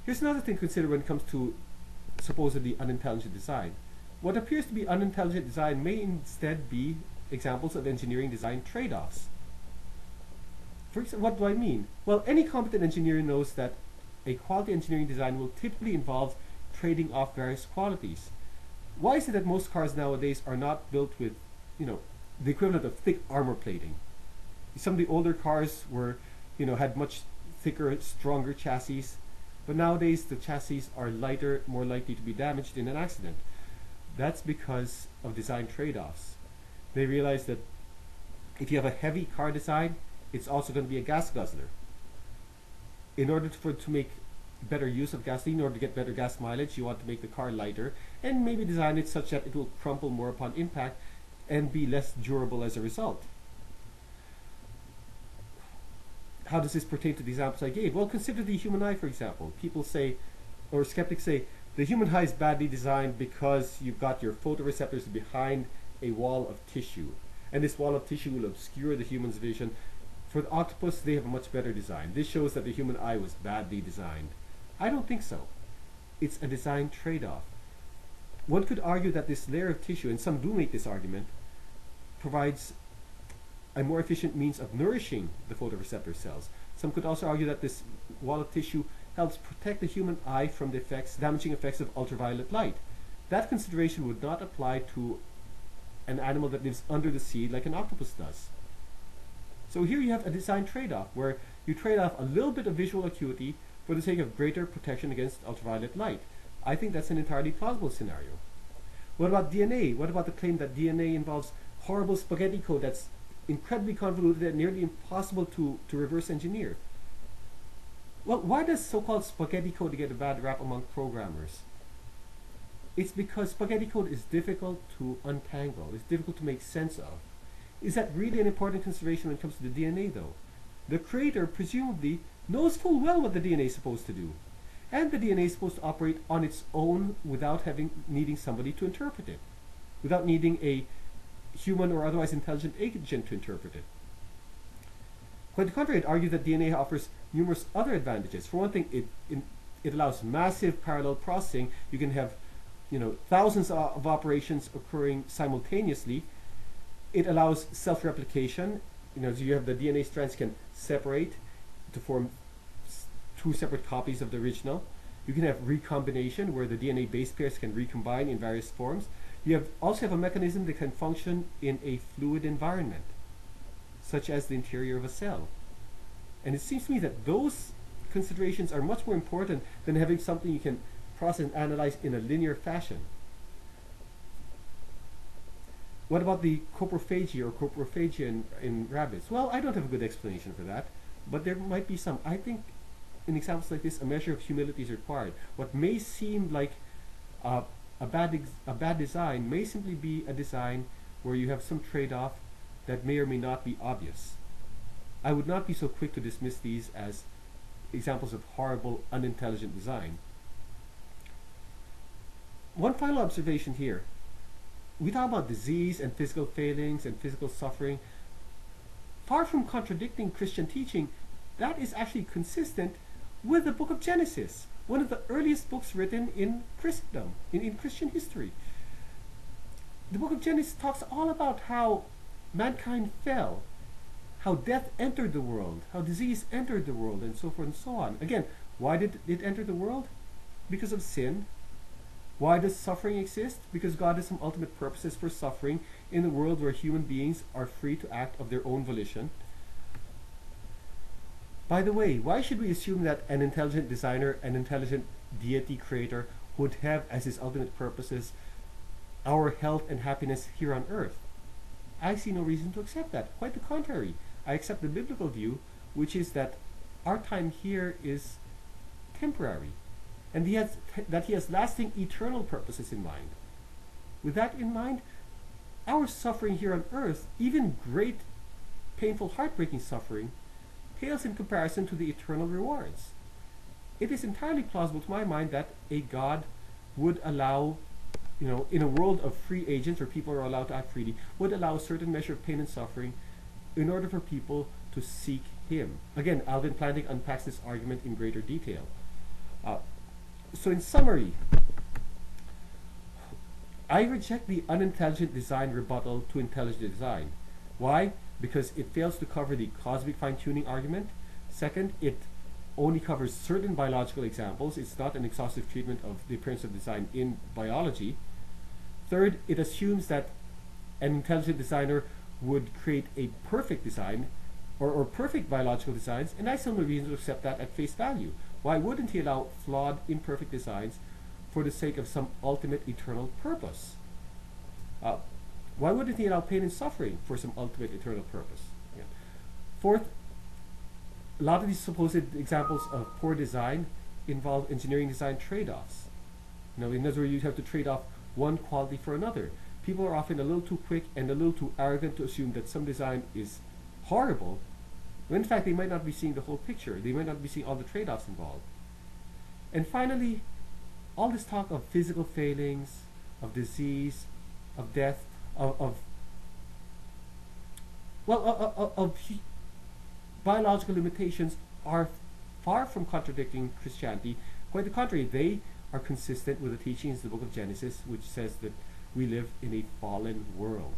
Here's another thing to consider when it comes to supposedly unintelligent design. What appears to be unintelligent design may instead be examples of engineering design trade-offs. For example, what do I mean? Well, any competent engineer knows that a quality engineering design will typically involve trading off various qualities. Why is it that most cars nowadays are not built with, the equivalent of thick armor plating? Some of the older cars were, had much thicker, stronger chassis, but nowadays the chassis are lighter, more likely to be damaged in an accident. That's because of design trade-offs. They realize that if you have a heavy car design, it's also going to be a gas guzzler. In order to make better use of gasoline, in order to get better gas mileage, you want to make the car lighter and maybe design it such that it will crumple more upon impact and be less durable as a result. How does this pertain to the examples I gave? Well, consider the human eye, for example. People say, or skeptics say, the human eye is badly designed because you've got your photoreceptors behind a wall of tissue. And this wall of tissue will obscure the human's vision. For the octopus, they have a much better design. This shows that the human eye was badly designed. I don't think so. It's a design trade-off. One could argue that this layer of tissue, and some do make this argument, provides a more efficient means of nourishing the photoreceptor cells. Some could also argue that this wall of tissue helps protect the human eye from the damaging effects of ultraviolet light. That consideration would not apply to an animal that lives under the sea like an octopus does. So here you have a design trade-off where you trade off a little bit of visual acuity for the sake of greater protection against ultraviolet light. I think that's an entirely plausible scenario. What about DNA? What about the claim that DNA involves horrible spaghetti code that's incredibly convoluted and nearly impossible to reverse engineer? Well, why does so-called spaghetti code get a bad rap among programmers? It's because spaghetti code is difficult to untangle. It's difficult to make sense of. Is that really an important consideration when it comes to the DNA, though? The creator presumably knows full well what the DNA is supposed to do. And the DNA is supposed to operate on its own without needing somebody to interpret it, without needing a human or otherwise intelligent agent to interpret it. Quite the contrary, I'd argue that DNA offers numerous other advantages. For one thing, it allows massive parallel processing. You can have thousands of operations occurring simultaneously. It allows self-replication. So you have the DNA strands can separate to form two separate copies of the original. You can have recombination, where the DNA base pairs can recombine in various forms. You also have a mechanism that can function in a fluid environment, such as the interior of a cell. And it seems to me that those considerations are much more important than having something you can process and analyze in a linear fashion. What about the coprophagy or coprophagia in rabbits? Well, I don't have a good explanation for that, but there might be some. I think in examples like this, a measure of humility is required. What may seem like a bad design may simply be a design where you have some trade-off that may or may not be obvious. I would not be so quick to dismiss these as examples of horrible, unintelligent design. One final observation here. We talk about disease and physical failings and physical suffering. Far from contradicting Christian teaching, that is actually consistent with the book of Genesis, one of the earliest books written in Christendom, in Christian history. The book of Genesis talks all about how mankind fell, how death entered the world, how disease entered the world, and so forth and so on. Again, why did it enter the world? Because of sin. Why does suffering exist? Because God has some ultimate purposes for suffering in a world where human beings are free to act of their own volition. By the way, why should we assume that an intelligent designer, an intelligent deity creator, would have as his ultimate purposes our health and happiness here on earth? I see no reason to accept that. Quite the contrary. I accept the biblical view, which is that our time here is temporary, and that he has lasting eternal purposes in mind. With that in mind, our suffering here on earth, even great, painful, heartbreaking suffering, pales in comparison to the eternal rewards. It is entirely plausible to my mind that a God would allow, in a world of free agents where people are allowed to act freely, would allow a certain measure of pain and suffering in order for people to seek Him. Again, Alvin Plantinga unpacks this argument in greater detail. So in summary, I reject the unintelligent design rebuttal to intelligent design. Why? Because it fails to cover the cosmic fine-tuning argument. Second, it only covers certain biological examples. It's not an exhaustive treatment of the appearance of design in biology. Third, it assumes that an intelligent designer would create a perfect design or perfect biological designs, and I still have no reason to accept that at face value. Why wouldn't he allow flawed, imperfect designs for the sake of some ultimate eternal purpose? Why wouldn't he allow pain and suffering for some ultimate eternal purpose? Yeah. Fourth, a lot of these supposed examples of poor design involve engineering design trade-offs. In other words, you have to trade off one quality for another. People are often a little too quick and a little too arrogant to assume that some design is horrible, when in fact they might not be seeing the whole picture. They might not be seeing all the trade-offs involved. And finally, all this talk of physical failings, of disease, of death, of biological limitations are far from contradicting Christianity. Quite the contrary, they are consistent with the teachings of the book of Genesis, which says that we live in a fallen world.